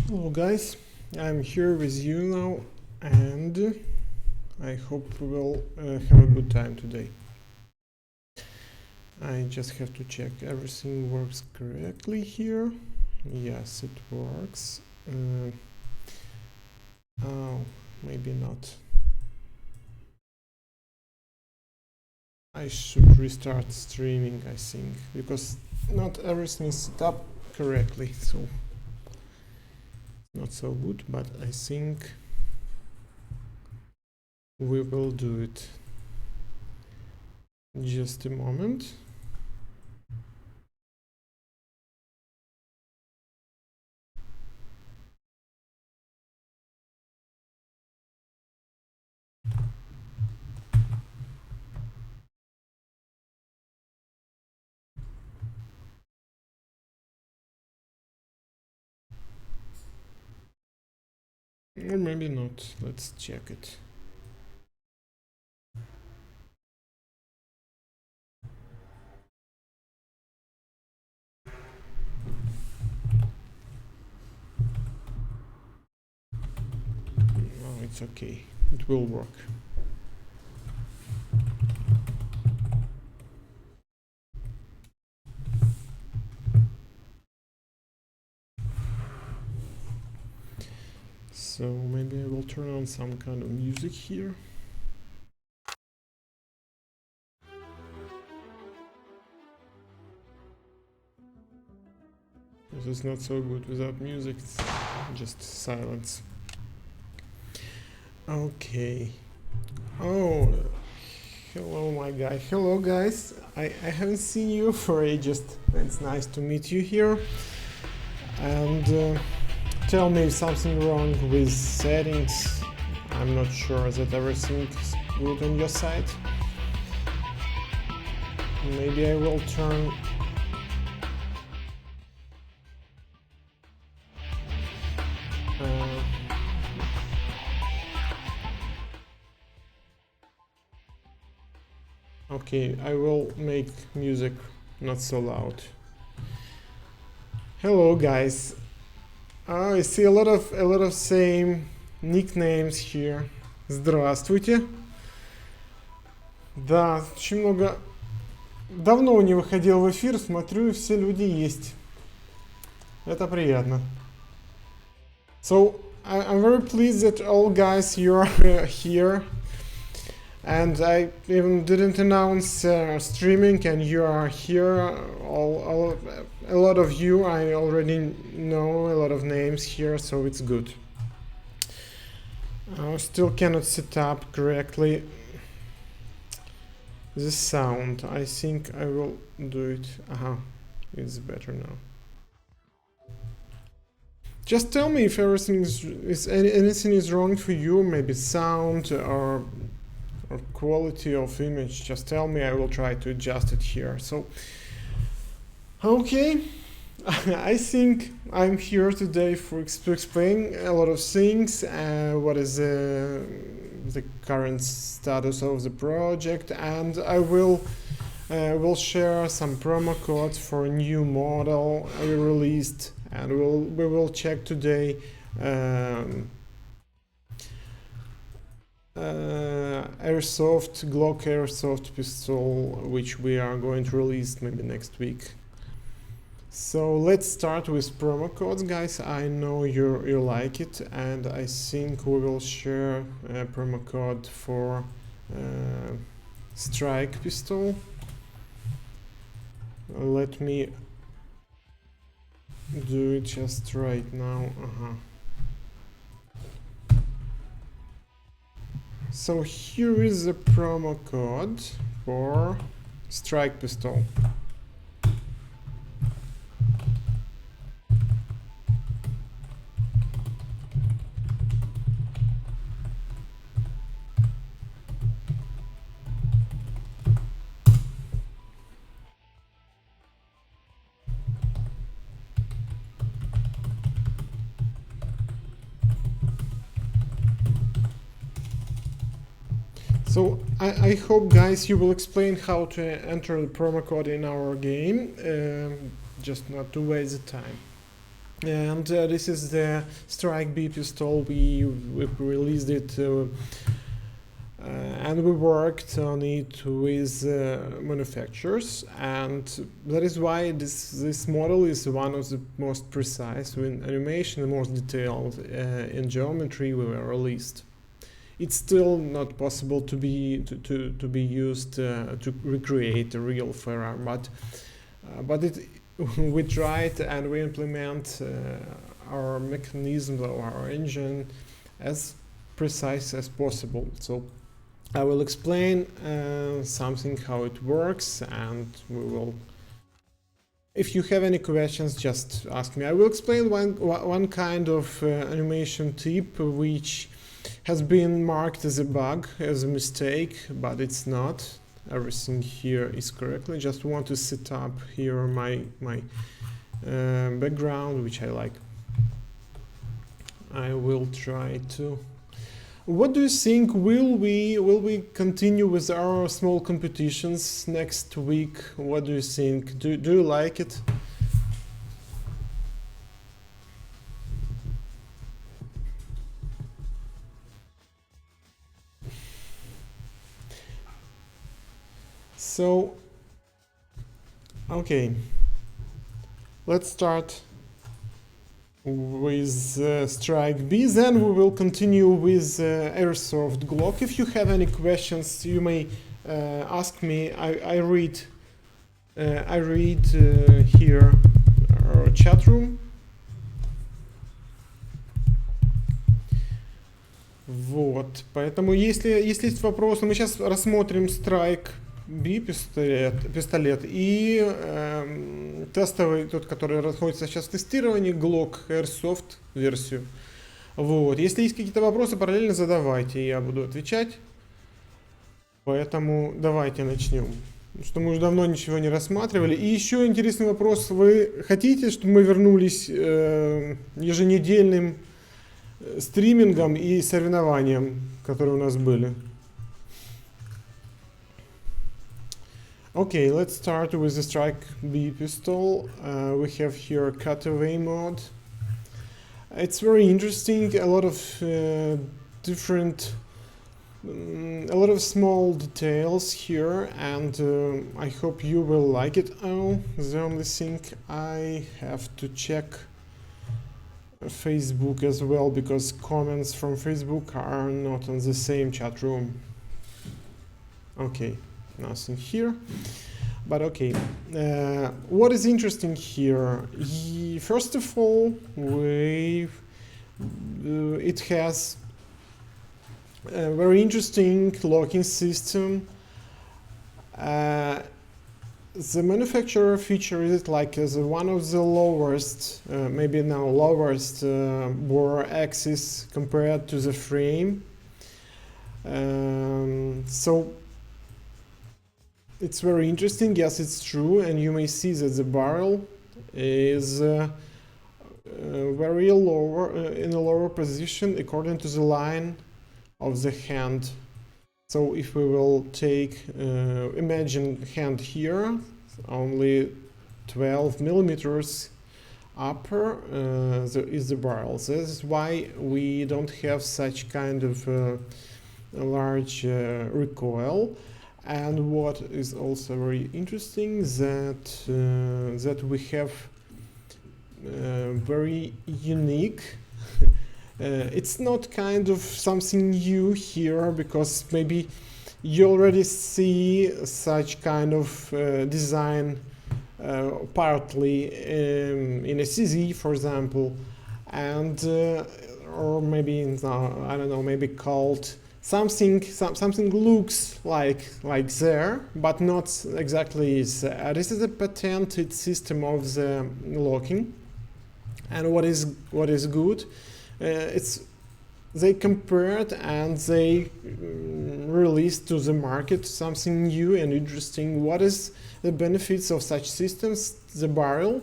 Hello guys, I'm here with you now and I hope we will have a good time today. I just have to check everything works correctly here. Yes, it works. Oh, maybe not. I should restart streaming, I think, because not everything is set up correctly, so not so good, but I think we will do it. Just a moment. Or maybe not. Let's check it. Oh, it's okay. It will work. So maybe I will turn on some kind of music here. This is not so good without music, it's just silence. Okay. Oh, hello my guy. Hello guys. I haven't seen you for ages. It's nice to meet you here. And tell me if something wrong with settings. I'm not sure that everything's good on your side. Maybe I will turn Okay, I will make music not so loud. Hello, guys. I see a lot of same nicknames here. Здравствуйте. Да, очень много. Давно не выходил в эфир, смотрю, все люди есть. Это приятно. So I'm very pleased that all guys you are here, and I even didn't announce streaming, and you are here. A lot of you, I already know a lot of names here, so it's good. I still cannot set up correctly the sound. I think I will do it. It's better now. Just tell me if everything is anything is wrong for you, maybe sound or quality of image. Just tell me, I will try to adjust it here. So, okay, I think I'm here today to explain a lot of things. What is the current status of the project, and I will share some promo codes for a new model I released. And we will check today airsoft Glock airsoft pistol, which we are going to release maybe next week. So let's start with promo codes, guys. I know you like it, and I think we will share a promo code for strike pistol. Let me do it just right now. So here is the promo code for strike pistol. So I hope, guys, you will explain how to enter the promo code in our game, just not to waste the time. And this is the Strike B pistol. We released it and we worked on it with manufacturers, and that is why this model is one of the most precise in animation and most detailed in geometry we were released. It's still not possible to be used to recreate a real firearm, but we tried and we implement our mechanisms or our engine as precise as possible. So I will explain something how it works, and we will. If you have any questions, just ask me. I will explain one kind of animation tip which has been marked as a bug, as a mistake, but it's not. Everything here is correctly. Just want to set up here my background, which I like. I will try to. What do you think? Will we continue with our small competitions next week? What do you think? Do you like it? So, okay, let's start with Strike B, then we will continue with Airsoft Glock. If you have any questions, you may ask me. I read here our chat room. Вот, поэтому если есть вопросы, мы сейчас рассмотрим Strike B пистолет и тестовый, тот, который находится сейчас в тестировании, Glock Airsoft версию. Вот. Если есть какие-то вопросы, параллельно задавайте, я буду отвечать. Поэтому давайте начнем. Потому что мы уже давно ничего не рассматривали. И еще интересный вопрос. Вы хотите, чтобы мы вернулись еженедельным стримингом и соревнованиям, которые у нас были? Okay, let's start with the Strike B pistol. We have here cutaway mode. It's very interesting, a lot of different, a lot of small details here, and I hope you will like it. Oh, the only thing I have to check Facebook as well, because comments from Facebook are not on the same chat room. Okay, nothing here. But okay, what is interesting here? First of all, it has a very interesting locking system. The manufacturer features it like as one of the lowest, maybe now lowest bore axis compared to the frame. So it's very interesting. Yes, it's true, and you may see that the barrel is very lower, in a lower position according to the line of the hand. So if we will take, imagine hand here, only 12 millimeters upper is the barrel. This is why we don't have such kind of large recoil. And what is also very interesting that we have very unique. It's not kind of something new here, because maybe you already see such kind of design partly in a CZ, for example, and or maybe in I don't know, maybe called something looks like there, but not exactly is. This is a patented system of the locking, and what is good. It's they compared and they released to the market something new and interesting. What is the benefits of such systems? The barrel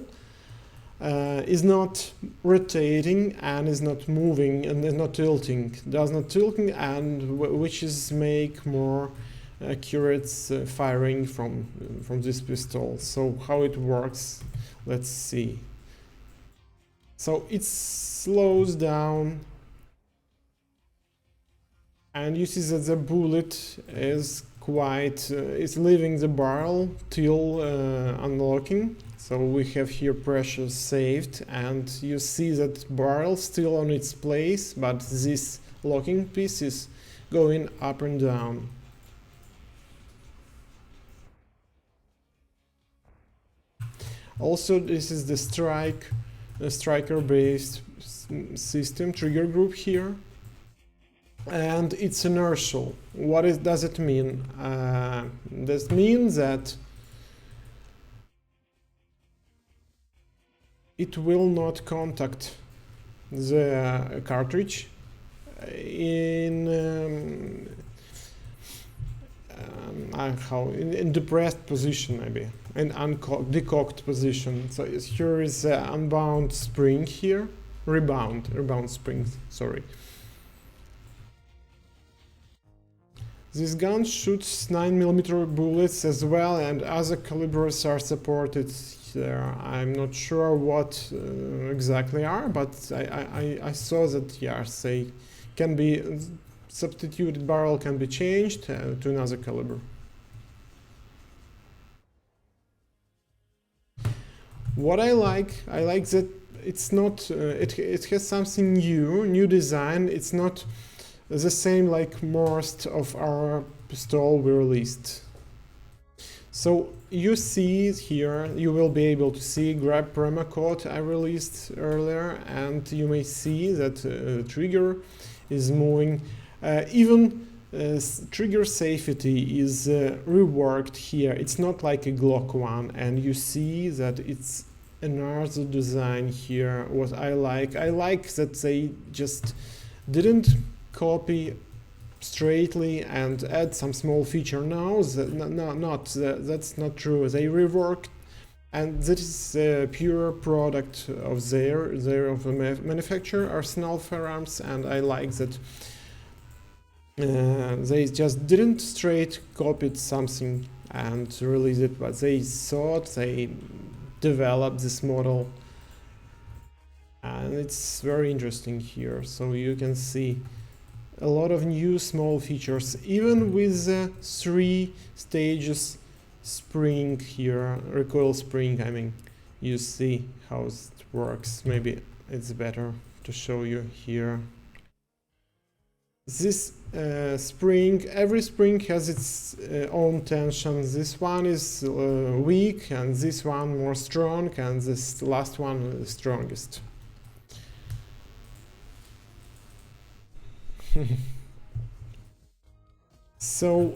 is not rotating and is not moving and is not tilting, does not tilting, and which is make more accurate firing from this pistol. So how it works? Let's see. So it slows down, and you see that the bullet is quite is leaving the barrel till unlocking. So we have here pressure saved, and you see that barrel still on its place, but this locking piece is going up and down. Also, this is the striker-based system trigger group here, and it's inertial. What does it mean? This means that it will not contact the cartridge in depressed position, maybe in decocked position. So here is unbound spring here, rebound spring, sorry. This gun shoots 9mm bullets as well, and other calibers are supported there. I'm not sure what exactly are, but I saw that yes, they can be substituted. Barrel can be changed to another caliber. What I like that it's not it has something new design. It's not the same like most of our pistol we released. So you see here, you will be able to see grab permacode I released earlier, and you may see that trigger is moving. Even trigger safety is reworked here. It's not like a Glock one, and you see that it's another design here. What I like that they just didn't copy straightly and add some small feature. No, that's not true. They reworked, and that is a pure product of their of the manufacturer, Arsenal Firearms, and I like that They just didn't straight copied something and release it, but they thought they developed this model, and it's very interesting here. So you can see a lot of new small features, even with the 3 stages spring here, recoil spring. I mean, you see how it works. Maybe it's better to show you here. This spring, every spring has its own tension. This one is weak, and this one more strong, and this last one is the strongest. So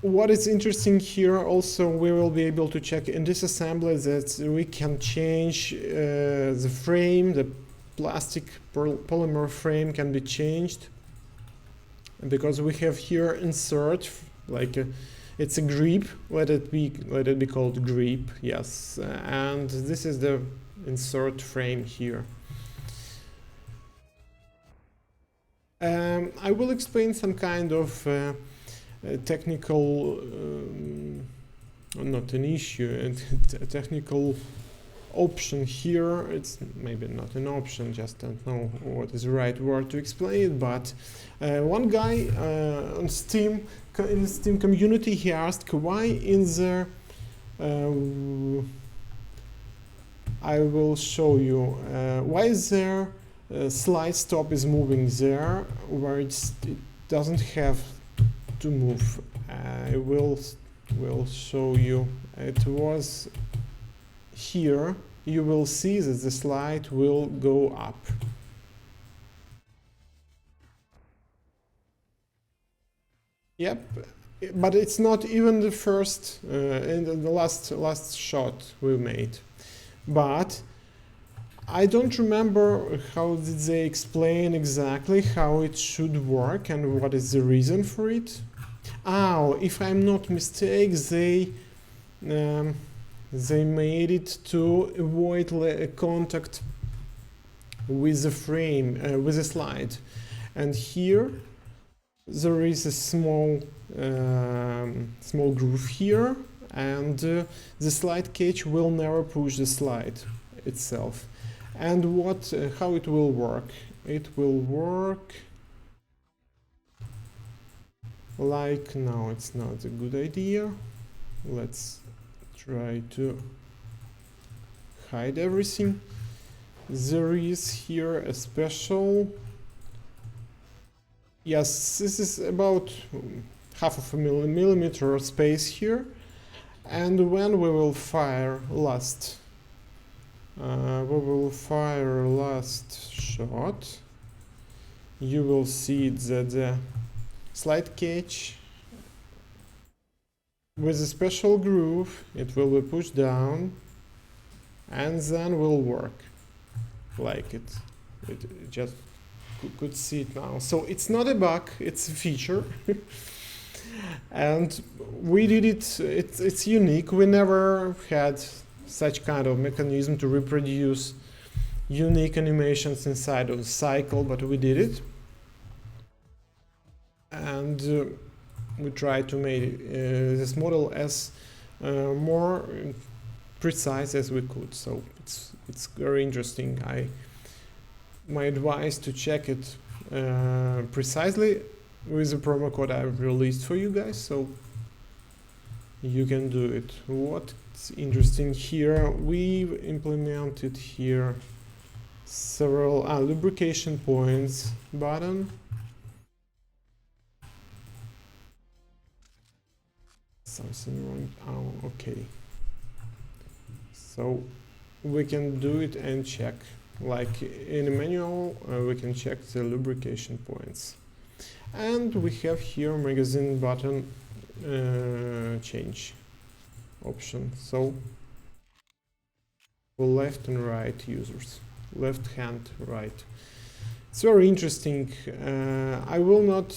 what is interesting here also, we will be able to check in disassembly that we can change the frame. The plastic polymer frame can be changed, because we have here insert, like it's a grip. Let it be called grip, yes. And this is the insert frame here. I will explain some kind of technical, not an issue, a technical option here. It's maybe not an option, just don't know what is the right word to explain it, but one guy on Steam, in the Steam community, he asked why in the I will show you why is there slide stop is moving there where it doesn't have to move. I will show you. It was here. You will see that the slide will go up. Yep, but it's not even the first in the last shot we made. But I don't remember how did they explain exactly how it should work and what is the reason for it. Oh, if I'm not mistaken, they made it to avoid contact with the frame, with the slide. And here there is a small groove here, and the slide cage will never push the slide itself. And how it will work? It will work like, no, it's not a good idea. Let's try to hide everything. There is here a special, yes, this is about half of a millimeter space here, and when we will fire last shot, you will see that the slide cage with a special groove, it will be pushed down and then will work like it. It just could see it now. So it's not a bug, it's a feature. And we did it, it's unique. We never had such kind of mechanism to reproduce unique animations inside of the cycle, but we did it. And we tried to make this model as more precise as we could. So it's very interesting. My advice to check it precisely with the promo code I've released for you guys, so you can do it. What's interesting here, we implemented here several lubrication points button. Something wrong. Oh, okay. So we can do it and check. Like in a manual, we can check the lubrication points. And we have here magazine button change option. So for left and right users, left hand, right. It's very interesting. I will not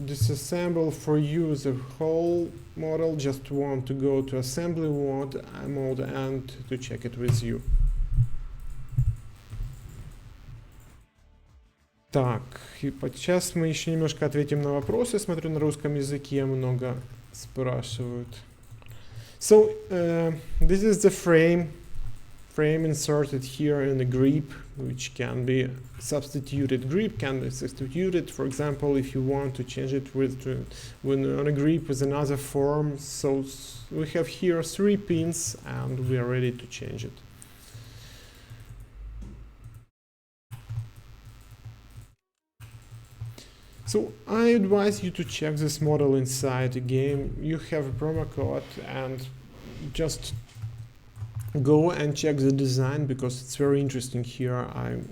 disassemble for you the whole model, just want to go to assembly mode and to check it with you. Так, и сейчас мы еще немножко ответим на вопросы. Смотрю, на русском языке много спрашивают. So, this is the frame inserted here in the grip, which can be substituted. Grip can be substituted, for example, if you want to change it when on a grip with another form. So we have here 3 pins and we are ready to change it. So I advise you to check this model inside the game. You have a promo code and just go and check the design because it's very interesting here. I'm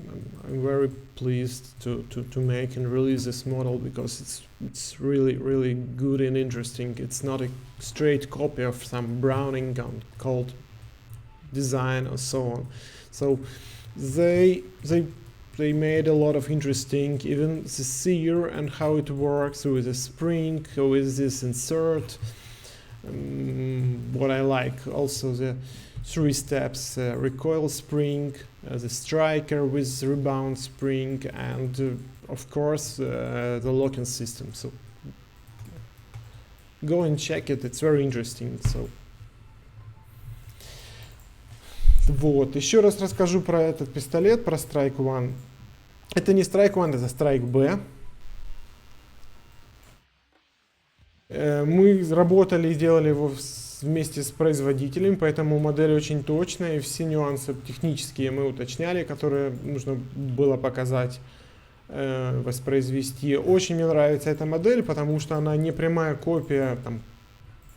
very pleased to make and release this model because it's really good and interesting. It's not a straight copy of some Browning called design or so on. So they made a lot of interesting, even the sear and how it works with the spring, with this insert. What I like also the 3 steps, recoil spring, the striker with rebound spring, and of course the locking system. So go and check it, it's very interesting. So вот, еще раз расскажу про этот пистолет, про Strike One. Это не Strike One, это Strike B. Мы работали и делали его вместе с производителем, поэтому модель очень точная, и все нюансы технические мы уточняли, которые нужно было показать, воспроизвести. Очень мне нравится эта модель, потому что она не прямая копия там,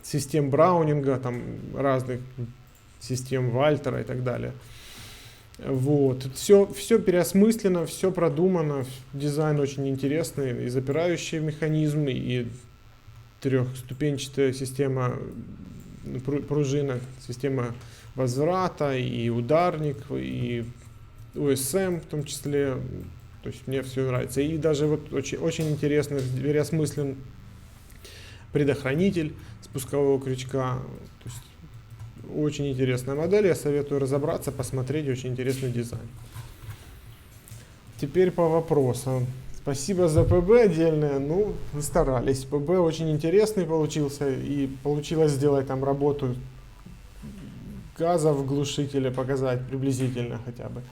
систем Браунинга, там, разных систем Вальтера и так далее. Вот. Все переосмыслено, все продумано, дизайн очень интересный, и запирающий механизм, и 3-ступенчатая система пружинок, система возврата, и ударник, и УСМ в том числе. То есть мне все нравится. И даже вот очень интересно переосмыслен предохранитель спускового крючка. То есть очень интересная модель, я советую разобраться, посмотреть, очень интересный дизайн. Теперь по вопросам. Спасибо за ПБ отдельное, ну, вы старались. ПБ очень интересный получился, и получилось сделать там работу газа в глушителе, показать приблизительно хотя бы.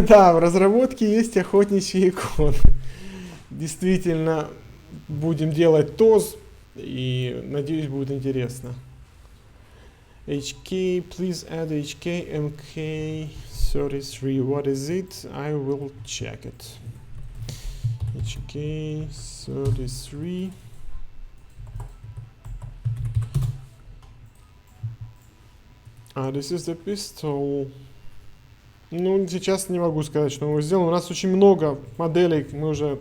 Да, в разработке есть охотничьи иконы. Действительно, будем делать ТОЗ, и надеюсь, будет интересно. HK, please add HK, MK33. What is it? I will check it. HK33. This is the pistol. Ну, сейчас не могу сказать, что мы сделали. У нас очень много моделей, мы уже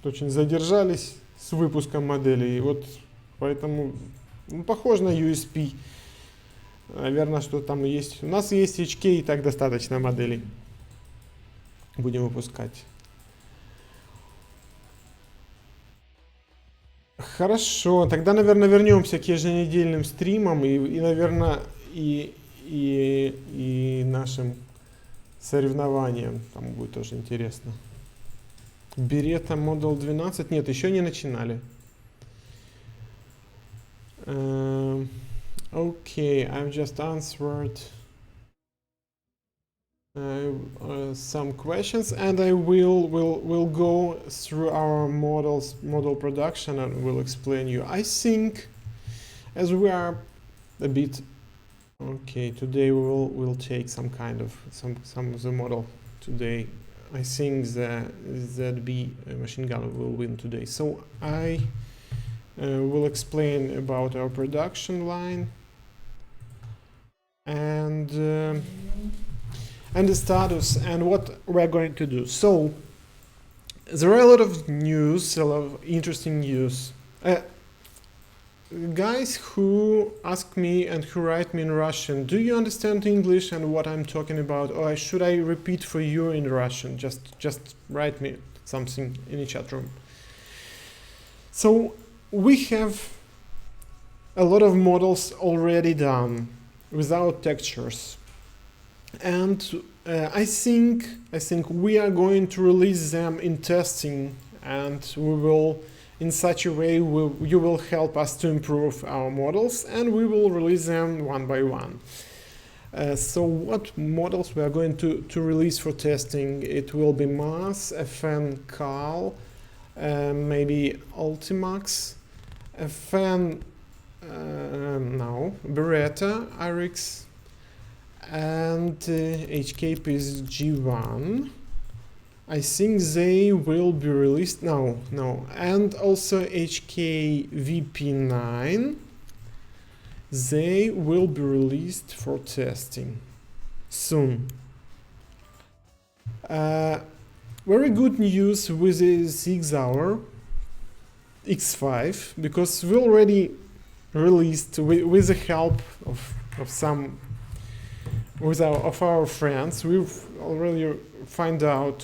очень задержались с выпуском моделей. И вот поэтому похоже на USP. Наверное, что там есть. У нас есть HK, и так достаточно моделей. Будем выпускать. Хорошо, тогда, наверное, вернемся к еженедельным стримам и наверное, и нашим соревнованиям. Там будет тоже интересно. Берета Model 12. Нет, еще не начинали. Okay, I've just answered some questions, and I will go through our model production and will explain you. I think, as we are a bit okay, today we'll take some kind of some of the model today. I think the ZB machine gun will win today. So I will explain about our production line and the status and what we're going to do. So there are a lot of news, a lot of interesting news. Guys who ask me and who write me in Russian, do you understand English and what I'm talking about, or should I repeat for you in Russian? Just write me something in the chat room. So we have a lot of models already done without textures, and I think we are going to release them in testing, and we will, in such a way, you will help us to improve our models, and we will release them one by one. So what models we are going to release for testing? It will be Mars, FN, Cal, maybe Ultimax, FN, no, Beretta, RX, and HK is G1. I think they will be released, no, and also HK VP9. They will be released for testing soon. Very good news with the 6-hour X5, because we already released with the help of some of our friends. We've already found out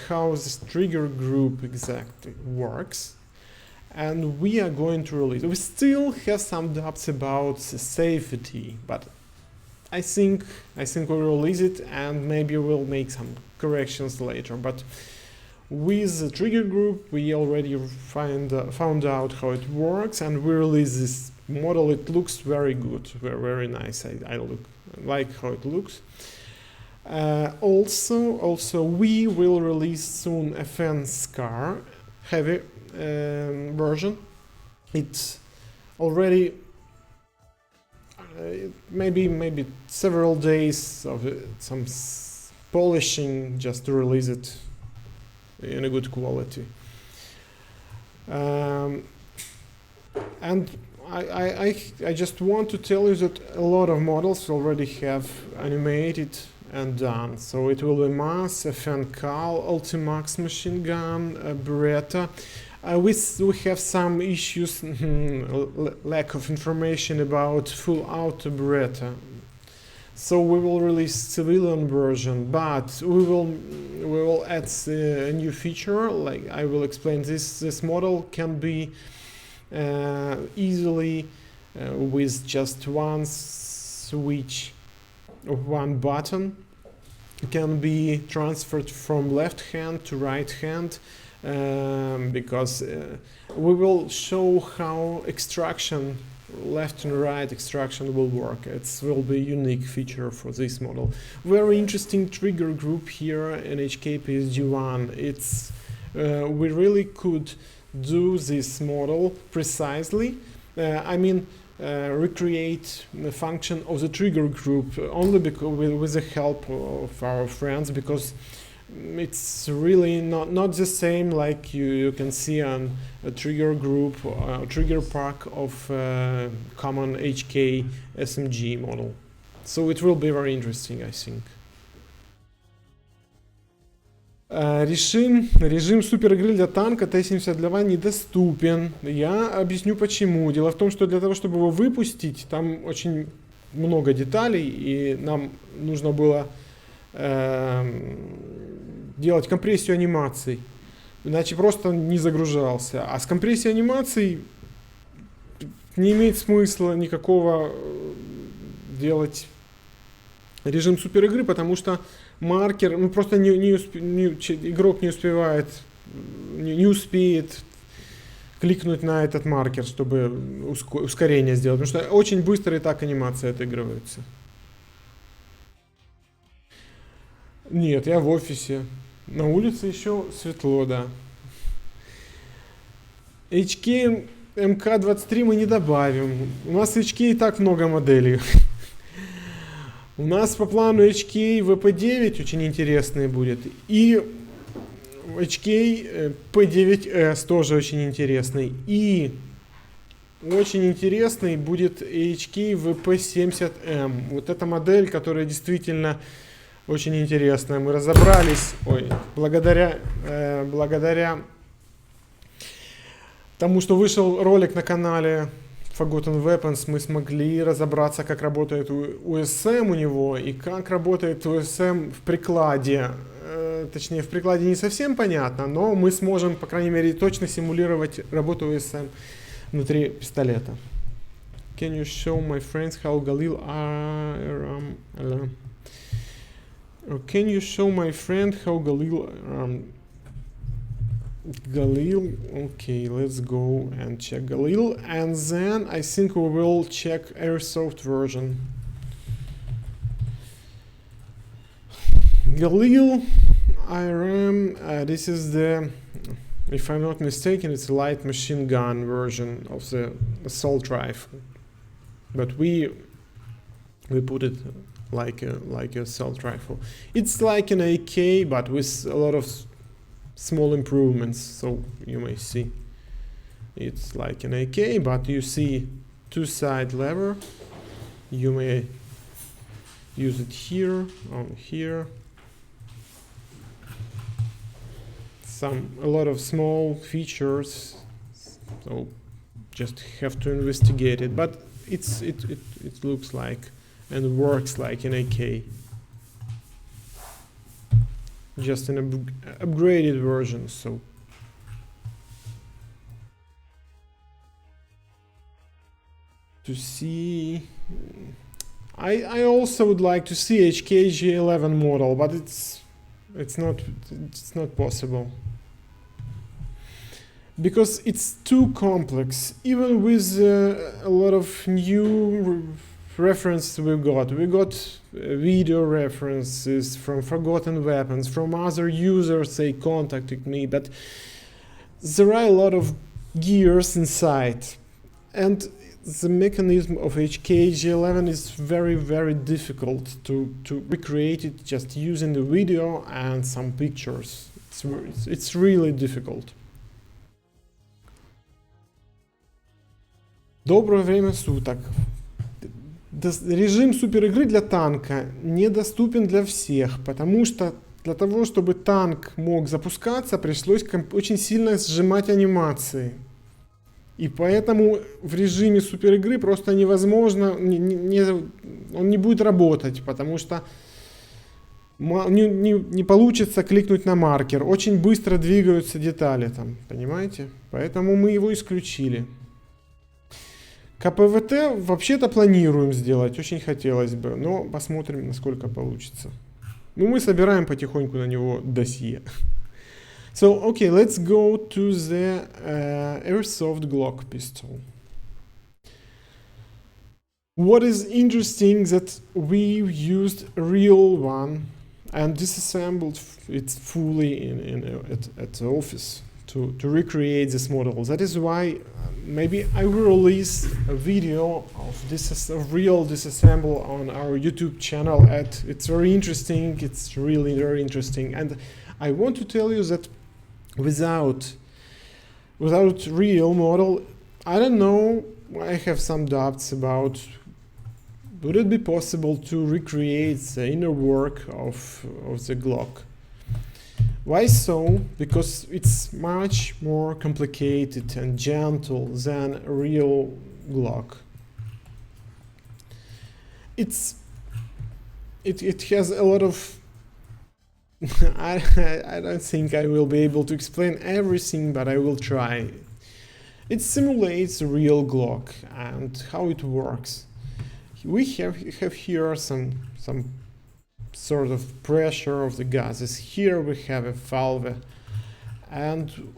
how this trigger group exactly works. And we are going to release. We still have some doubts about safety, but I think we'll release it, and maybe we'll make some corrections later. But with the trigger group, we already found out how it works, and we release this model. It looks very good, very nice. I like how it looks. Also, we will release soon FN Scar heavy version. It's already maybe several days of some polishing just to release it in a good quality. And I just want to tell you that a lot of models already have animated and done. So it will be Mars, FN Cal, Ultimax machine gun, Beretta. We have some issues, lack of information about full auto Beretta. So we will release civilian version, but we will add a new feature. Like I will explain, this model can be easily with just one switch of one button. It can be transferred from left hand to right hand, because we will show how extraction, left and right extraction will work. It will be a unique feature for this model. Very interesting trigger group here in HK-PSG1. It's we really could do this model precisely. Recreate the function of the trigger group only because with the help of our friends, because it's really not the same like you can see on a trigger group, trigger pack of common HK SMG model. So it will be very interesting, I think. Режим суперигры для танка Т-72 недоступен. Я объясню почему. Дело в том, что для того, чтобы его выпустить, там очень много деталей, и нам нужно было делать компрессию анимаций. Иначе просто не загружался. А с компрессией анимаций не имеет смысла никакого делать режим суперигры, потому что маркер, просто игрок не успеет кликнуть на этот маркер, чтобы ускорение сделать, потому что очень быстро и так анимация отыгрывается. Нет, я в офисе. На улице еще светло, да. HK МК-23 мы не добавим. У нас HK и так много моделей. У нас по плану HK VP9 очень интересный будет. И HK P9S тоже очень интересный. И очень интересный будет HK VP70M. Вот эта модель, которая действительно очень интересная. Мы разобрались, благодаря тому, что вышел ролик на канале Forgotten Weapons, мы смогли разобраться, как работает USM у него и как работает USM в прикладе. Точнее, в прикладе не совсем понятно, но мы сможем, по крайней мере, точно симулировать работу USM внутри пистолета. Can you show my friends how Galil Can you show my friend how Galil okay, let's go and check Galil, and then I think we will check Airsoft version. Galil IRM, this is the, if I'm not mistaken, it's a light machine gun version of the assault rifle, but we put it like a assault rifle. It's like an AK, but with a lot of small improvements. So you may see it's like an AK, but you see two-side lever. You may use it here, on here. A lot of small features, so just have to investigate it. But it looks like and works like an AK, just an upgraded version. So to see, I also would like to see HKG11 model, but it's not possible because it's too complex. Even with a lot of new references we got video references from Forgotten Weapons, from other users. They contacted me, but there are a lot of gears inside, and the mechanism of HKG11 is very, very difficult to recreate it just using the video and some pictures. It's really difficult. Доброе время суток. Режим суперигры для танка недоступен для всех, потому что для того, чтобы танк мог запускаться, пришлось очень сильно сжимать анимации. И поэтому в режиме суперигры просто невозможно, он не будет работать, потому что не получится кликнуть на маркер. Очень быстро двигаются детали там, понимаете? Поэтому мы его исключили. КПВТ вообще-то планируем сделать, очень хотелось бы, но посмотрим, насколько получится. Ну, мы собираем потихоньку на него досье. So, okay, let's go to the Airsoft Glock pistol. What is interesting that we used a real one and disassembled it fully at the office to recreate this model. That is why maybe I will release a video of real disassemble on our YouTube channel. It's very interesting. It's really very interesting, and I want to tell you that without real model, I don't know. I have some doubts about would it be possible to recreate the inner work of the Glock. Why so? Because it's much more complicated and gentle than a real Glock. It has a lot of I don't think I will be able to explain everything, but I will try. It simulates a real Glock and how it works. We have here some sort of pressure of the gases. Here we have a valve, and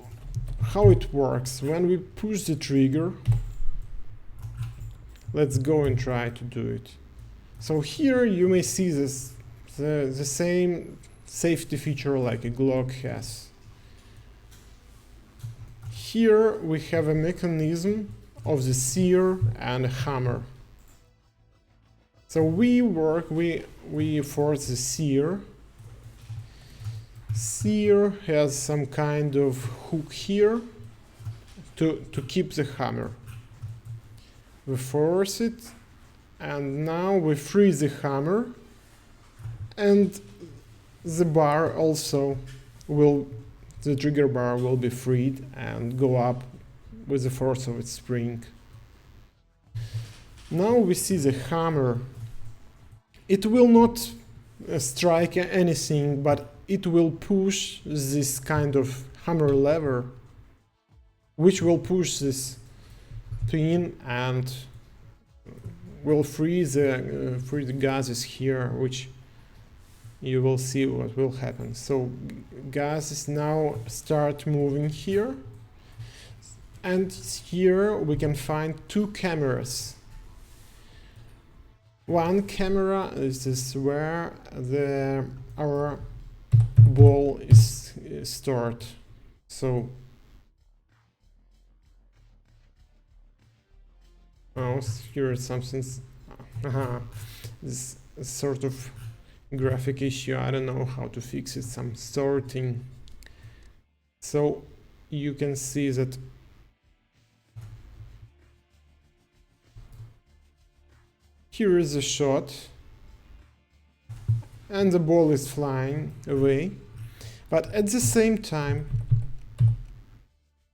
how it works when we push the trigger. Let's go and try to do it. So here you may see this the same safety feature like a Glock has. Here we have a mechanism of the sear and a hammer. So we force the sear. Sear has some kind of hook here to keep the hammer. We force it, and now we free the hammer, and the bar also the trigger bar will be freed and go up with the force of its spring. Now we see the hammer. It will not strike anything, but it will push this kind of hammer lever, which will push this pin and will free the gases here, which you will see what will happen. So gases now start moving here, and here we can find two cameras. One camera is where our ball is stored. So here is something. This sort of graphic issue. I don't know how to fix it. Some sorting. So you can see that here is a shot, and the ball is flying away. But at the same time,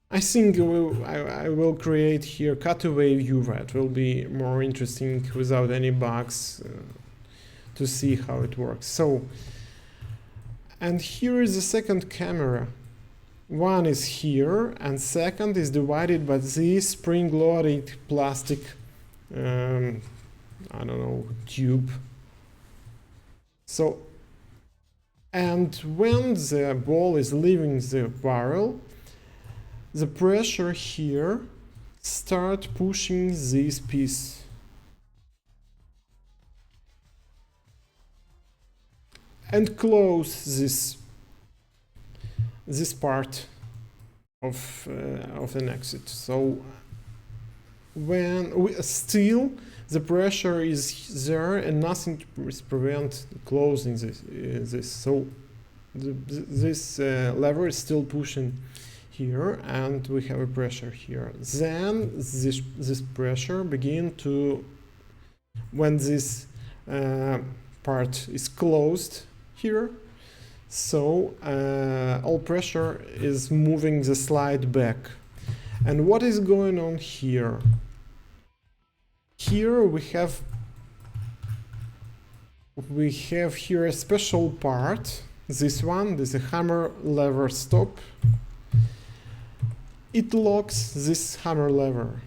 I think I will create here cutaway view that will be more interesting without any bugs to see how it works. So, and here is the second camera. One is here, and second is divided by this spring-loaded plastic, I don't know, tube. So, and when the ball is leaving the barrel, the pressure here start pushing this piece. And close this part of an exit. So when we still the pressure is there and nothing is prevent closing this. So this lever is still pushing here, and we have a pressure here. Then this pressure begin to, when this part is closed here, so all pressure is moving the slide back. And what is going on here? Here we have here a special part. This one, this is a hammer lever stop. It locks this hammer lever,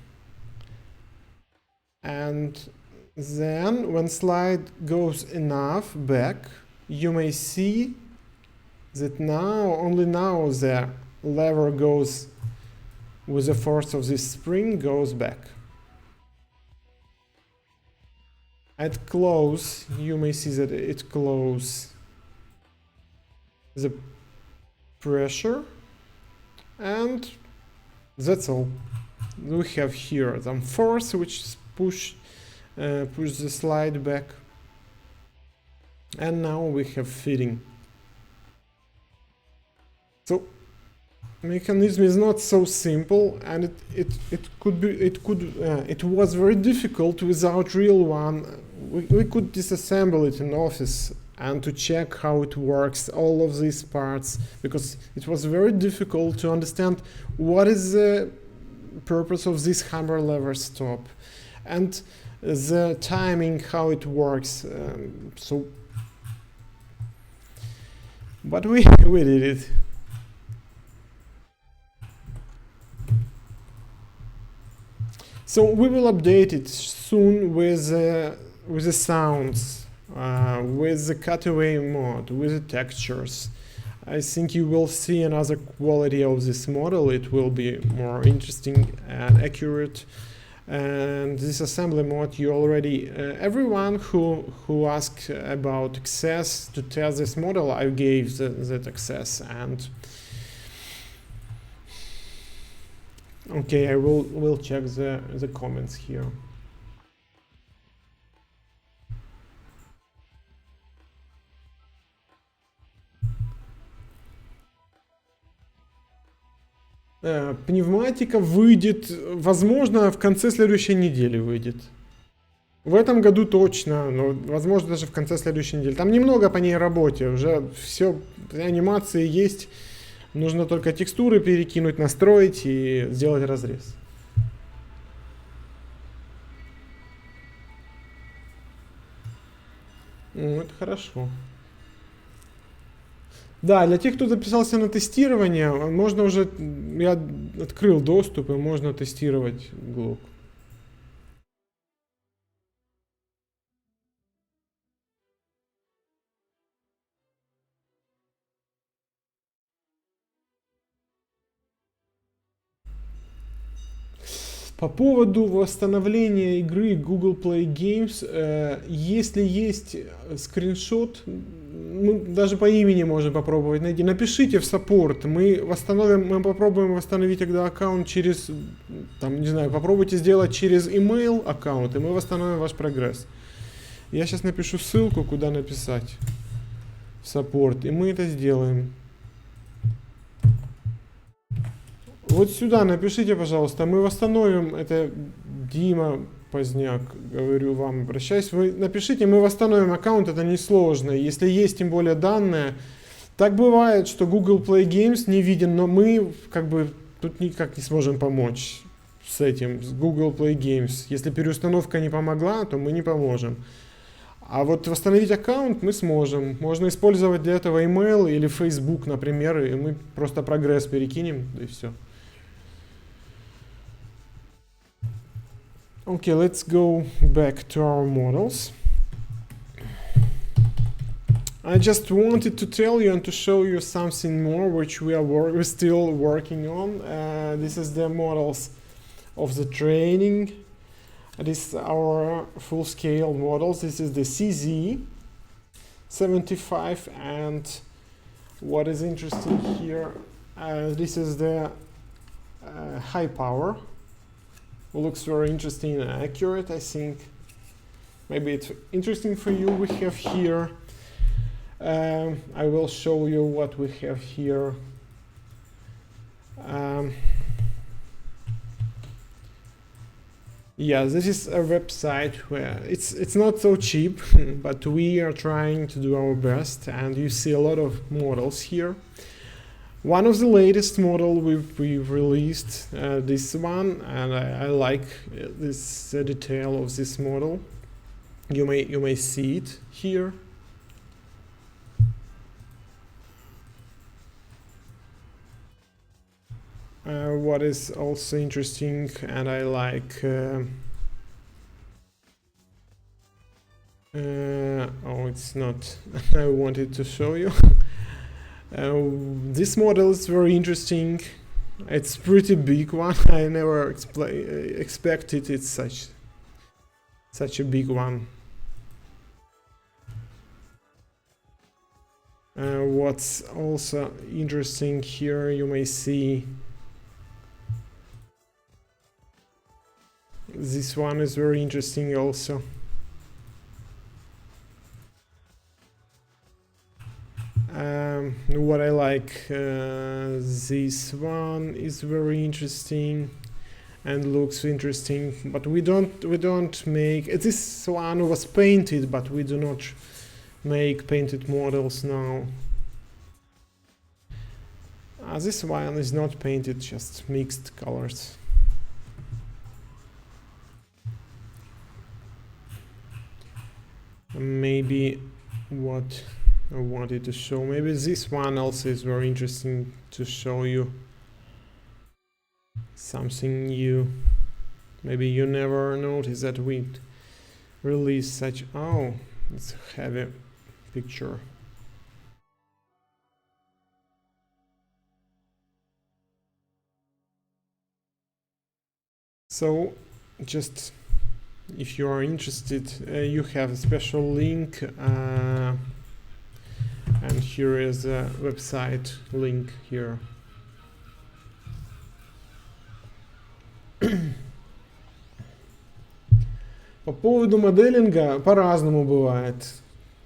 and then when slide goes enough back, you may see that only now the lever goes with the force of this spring goes back. At close, you may see that it closes the pressure, and that's all. We have here some force which push the slide back, and now we have feeding. So mechanism is not so simple, and it was very difficult without real one. We could disassemble it in office and to check how it works, all of these parts, because it was very difficult to understand what is the purpose of this hammer lever stop and the timing, how it works. But we did it. So we will update it soon with the sounds, with the cutaway mode, with the textures. I think you will see another quality of this model. It will be more interesting and accurate. And this assembly mode, you already, everyone who asked about access to test this model, I gave that access. And okay, I will check the comments here. Пневматика выйдет, возможно, в конце следующей недели выйдет. В этом году точно, но возможно даже в конце следующей недели. Там немного по ней работе, уже все, анимации есть. Нужно только текстуры перекинуть, настроить и сделать разрез. Ну, это хорошо. Да, для тех, кто записался на тестирование, можно уже, я открыл доступ и можно тестировать Glock. По поводу восстановления игры Google Play Games, если есть скриншот, мы даже по имени можем попробовать найти. Напишите в саппорт, мы попробуем восстановить тогда аккаунт через, там, не знаю, попробуйте сделать через email аккаунт, и мы восстановим ваш прогресс. Я сейчас напишу ссылку, куда написать в саппорт, и мы это сделаем. Вот сюда напишите, пожалуйста, мы восстановим, это Дима Поздняк, говорю вам, обращаюсь, вы напишите, мы восстановим аккаунт, это несложно, если есть тем более данные. Так бывает, что Google Play Games не виден, но мы как бы тут никак не сможем помочь с этим, с Google Play Games. Если переустановка не помогла, то мы не поможем. А вот восстановить аккаунт мы сможем. Можно использовать для этого email или Facebook, например, и мы просто прогресс перекинем, и все. Okay, let's go back to our models. I just wanted to tell you and to show you something more which we're still working on. This is the models of the training. This is our full-scale models. This is the CZ75, and what is interesting here, this is the high power. Looks very interesting and accurate, I think. Maybe it's interesting for you. We have here, I will show you what we have here. Yeah, this is a website where it's not so cheap, but we are trying to do our best, and you see a lot of models here. One of the latest model we've released, this one, and I like this detail of this model. You may see it here. What is also interesting, and I like. Oh, it's not. I wanted to show you. This model is very interesting. It's pretty big one. I never expected it's such a big one. What's also interesting here, you may see this one is very interesting also. What I like, this one is very interesting and looks interesting, but we don't make this one was painted, but we do not make painted models now. This one is not painted, just mixed colors. Maybe what I wanted to show, maybe this one also is very interesting to show you something new. Maybe you never noticed that we released such, oh, it's a heavy picture. So just if you are interested, you have a special link, and here is a website link here. По поводу моделинга по-разному бывает.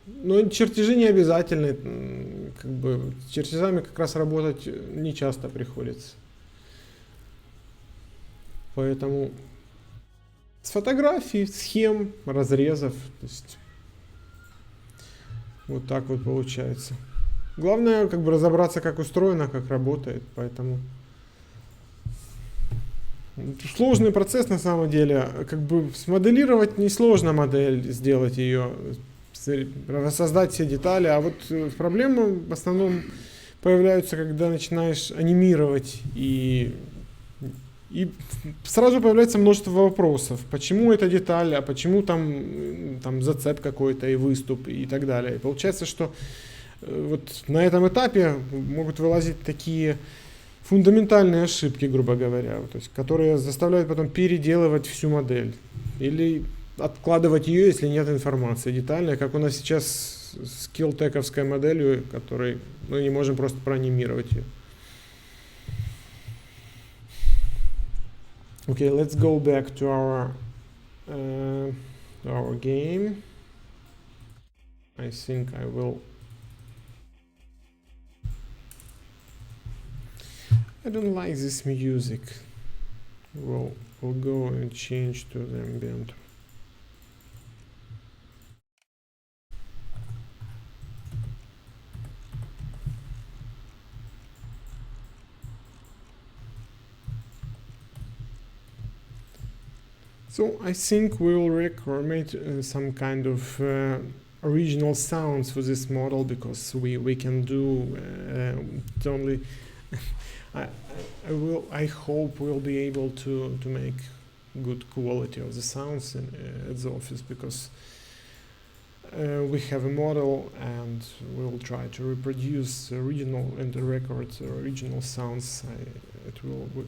Но чертежи не обязательны. Как бы с чертежами как раз работать не часто приходится. Поэтому с фотографий, схем, разрезов, то есть вот так вот получается. Главное как бы разобраться, как устроено, как работает, поэтому сложный процесс на самом деле. Как бы смоделировать несложно модель, сделать ее, создать все детали, а вот проблемы в основном появляются, когда начинаешь анимировать, и сразу появляется множество вопросов. Почему эта деталь, а почему там зацеп какой-то и выступ и так далее. И получается, что вот на этом этапе могут вылазить такие фундаментальные ошибки, грубо говоря, то есть, которые заставляют потом переделывать всю модель или откладывать ее, если нет информации детальной, как у нас сейчас с килтековской моделью, которой мы не можем просто проанимировать ее. Okay, let's go back to our game. I think I will. I don't like this music. We'll go and change to the ambient. So I think we will record some kind of original sounds for this model, because we can do only. I hope we'll be able to make good quality of the sounds at the office, because we have a model and we'll try to reproduce original and record original sounds.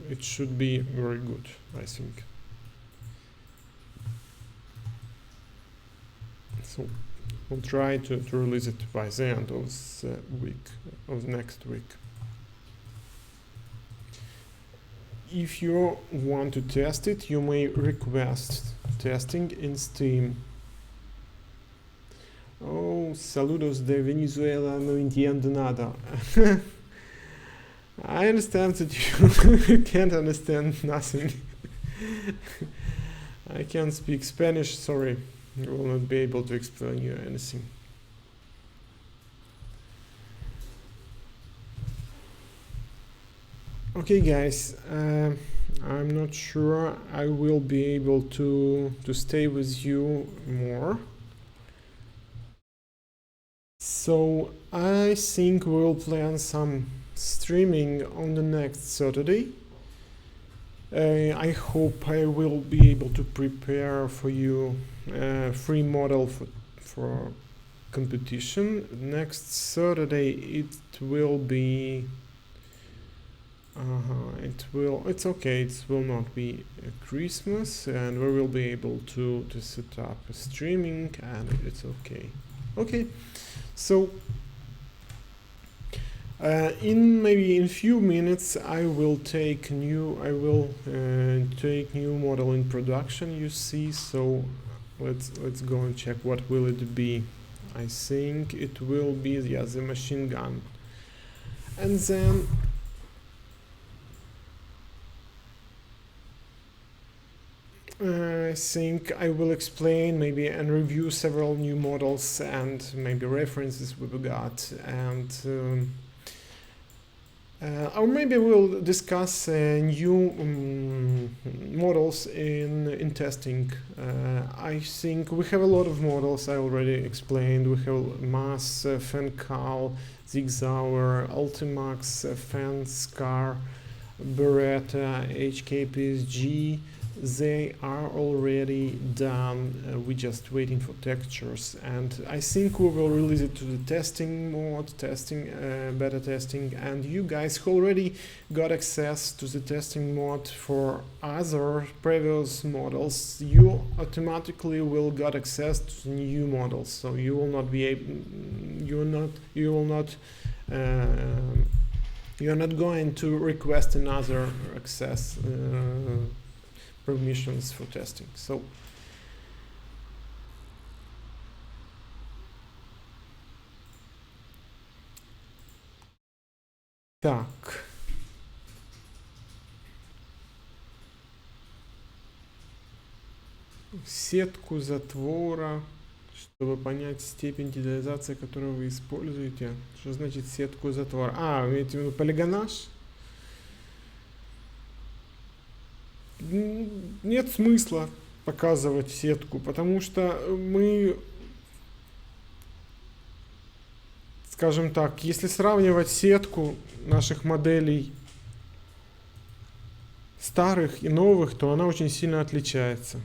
It should be very good, I think. So we'll try to release it by the end of the week, of next week. If you want to test it, you may request testing in Steam. Oh, saludos de Venezuela, no entiendo nada. I understand that you can't understand nothing. I can't speak Spanish, sorry. I will not be able to explain you anything. Okay, guys, I'm not sure I will be able to stay with you more. So I think we'll plan some streaming on the next Saturday. I hope I will be able to prepare for you a free model for competition. Next Saturday it will be it's okay, it will not be Christmas, and we will be able to set up a streaming, and it's okay. So in few minutes I will take new model in production, you see. So let's go and check what will it be. I think it will be the machine gun, and then I think I will explain maybe and review several new models and maybe references we got, and or maybe we'll discuss new models in testing. I think we have a lot of models I already explained. We have Mass, Fencal, Zigzauer, Ultimax, Fenscar, Beretta, HKPSG. They are already done. We're just waiting for textures, and I think we will release it to the testing mode, beta testing, and you guys who already got access to the testing mode for other previous models, you automatically will get access to the new models. So you will not be able, you're not going to request another access permissions for testing. So так, сетку затвора, чтобы понять степень детализации, которую вы используете. Что значит сетку затвора? Имеете в виду полигонаж? Нет смысла показывать сетку, потому что мы, скажем так, если сравнивать сетку наших моделей старых и новых, то она очень сильно отличается.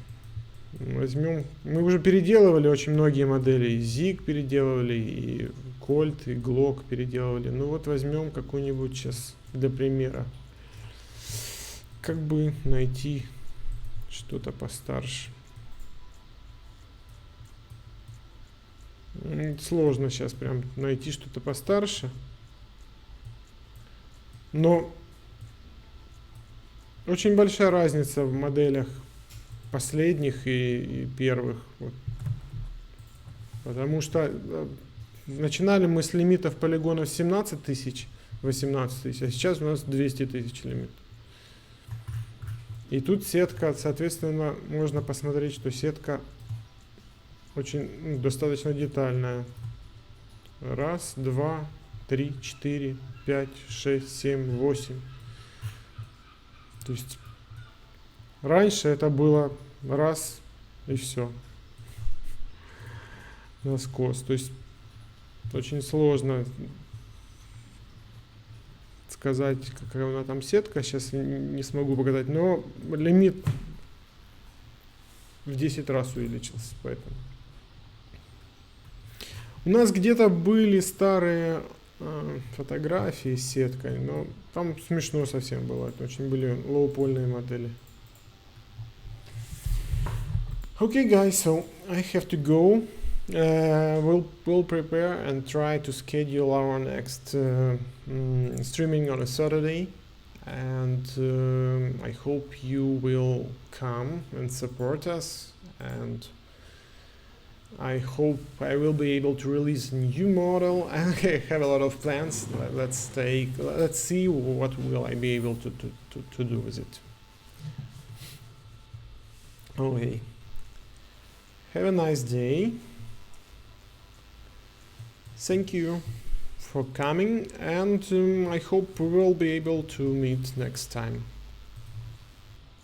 Возьмем, мы уже переделывали очень многие модели, и ZIG переделывали, и Colt, и Glock переделывали. Ну вот возьмем какую-нибудь сейчас для примера как бы найти что-то постарше. Сложно сейчас прям найти что-то постарше. Но очень большая разница в моделях последних и первых. Вот. Потому что начинали мы с лимитов полигонов 17 тысяч, 18 тысяч, а сейчас у нас 200 тысяч лимит. И тут сетка, соответственно, можно посмотреть, что сетка очень достаточно детальная. 1, 2, 3, 4, 5, 6, 7, 8. То есть раньше это было раз и все. Наскос. То есть очень сложно сказать, какая у нас там сетка. Сейчас не смогу показать, но лимит в 10 раз увеличился. Поэтому у нас где-то были старые фотографии с сеткой, но там смешно совсем было. Это очень были лоупольные модели. Okay, guys, so I have to go. We'll prepare and try to schedule our next streaming on a Saturday, and I hope you will come and support us, and I hope I will be able to release a new model. I have a lot of plans. Let's see what will I be able to do with it. Okay. Have a nice day. Thank you for coming, and I hope we will be able to meet next time.